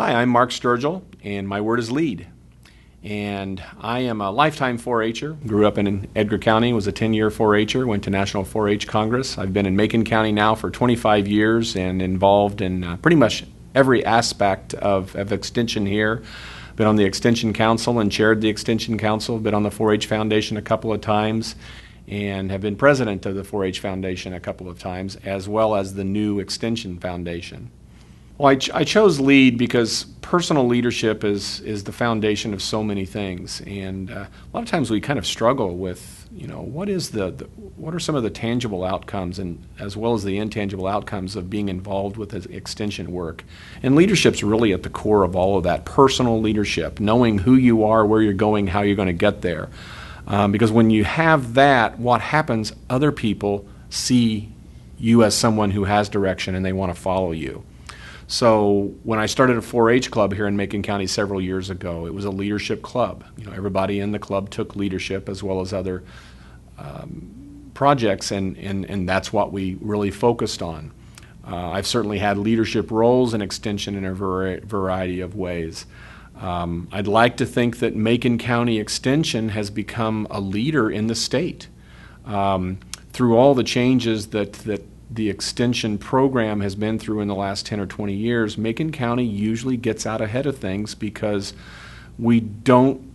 Hi, I'm Mark Sturgell, and my word is lead. And I am a lifetime 4-H'er. Grew up in Edgar County, was a 10-year 4-H'er, went to National 4-H Congress. I've been in Macon County now for 25 years and involved in pretty much every aspect of extension here. Been on the Extension Council and chaired the Extension Council, been on the 4-H Foundation a couple of times, and have been president of the 4-H Foundation a couple of times, as well as the new Extension Foundation. Well, I chose lead because personal leadership is the foundation of so many things, and a lot of times we kind of struggle with, what are some of the tangible outcomes, and as well as the intangible outcomes of being involved with extension work. And leadership's really at the core of all of that. Personal leadership, knowing who you are, where you're going, how you're going to get there. Because when you have that, what happens? Other people see you as someone who has direction, and they want to follow you. So when I started a 4-H club here in Macon County several years ago, it was a leadership club. Everybody in the club took leadership as well as other projects, and that's what we really focused on. I've certainly had leadership roles in extension in a variety of ways. I'd like to think that Macon County Extension has become a leader in the state. Through all the changes that the extension program has been through in the last 10 or 20 years, Macon County usually gets out ahead of things because we don't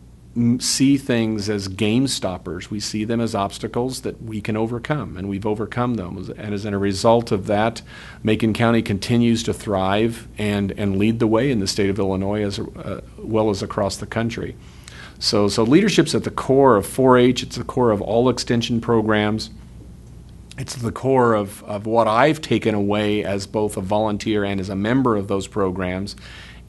see things as game stoppers. We see them as obstacles that we can overcome, and we've overcome them. And as a result of that, Macon County continues to thrive and lead the way in the state of Illinois as well as across the country. So leadership's at the core of 4-H. It's the core of all extension programs. It's the core of what I've taken away as both a volunteer and as a member of those programs.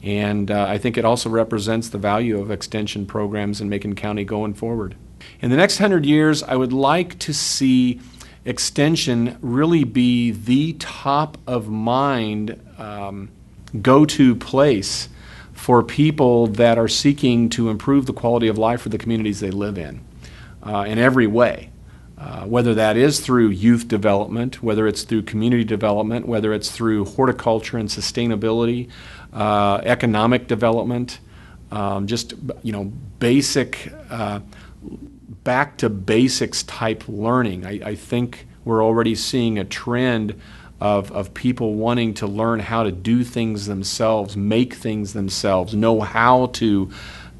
And I think it also represents the value of extension programs in Macon County going forward. In the next 100 years, I would like to see extension really be the top of mind go-to place for people that are seeking to improve the quality of life for the communities they live in every way. Whether that is through youth development, whether it's through community development, whether it's through horticulture and sustainability, economic development, basic, back to basics type learning. I think we're already seeing a trend of people wanting to learn how to do things themselves, make things themselves, know how to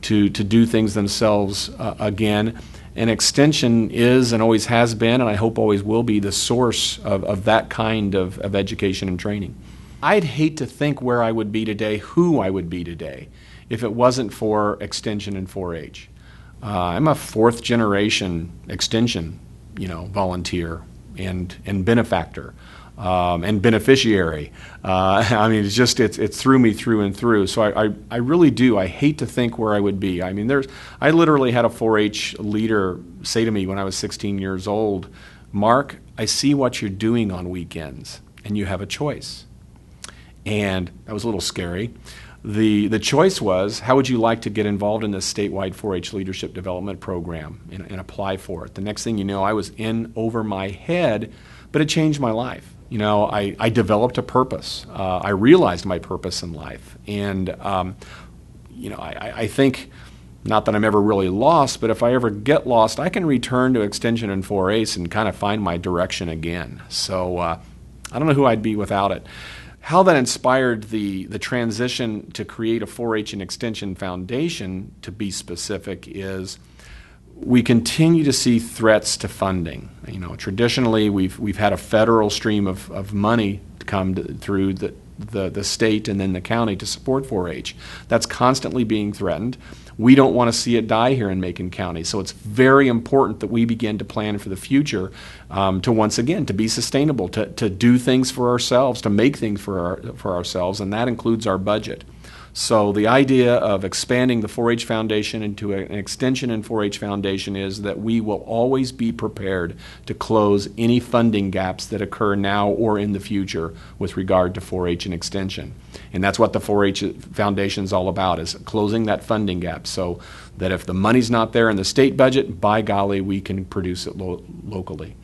do things themselves again. And extension is and always has been, and I hope always will be, the source of that kind of education and training. I'd hate to think where I would be today, who I would be today, if it wasn't for extension and 4-H. I'm a fourth generation extension, volunteer and benefactor. And beneficiary. It's through me through and through. So I really do. I hate to think where I would be. I literally had a 4-H leader say to me when I was 16 years old, "Mark, I see what you're doing on weekends, and you have a choice." And that was a little scary. The choice was, how would you like to get involved in this statewide 4-H leadership development program and apply for it? The next thing you know, I was in over my head, but it changed my life. I developed a purpose. I realized my purpose in life. And, I think, not that I'm ever really lost, but if I ever get lost, I can return to extension and 4-H and kind of find my direction again. So I don't know who I'd be without it. How that inspired the transition to create a 4-H and Extension Foundation, to be specific, is we continue to see threats to funding. Traditionally, we've had a federal stream of money come through the state and then the county to support 4-H. That's constantly being threatened. We don't want to see it die here in Macon County, so it's very important that we begin to plan for the future, to once again, to be sustainable, to do things for ourselves, to make things for ourselves, and that includes our budget. So the idea of expanding the 4-H Foundation into an extension and 4-H Foundation is that we will always be prepared to close any funding gaps that occur now or in the future with regard to 4-H and extension. And that's what the 4-H Foundation is all about, is closing that funding gap so that if the money's not there in the state budget, by golly, we can produce it locally.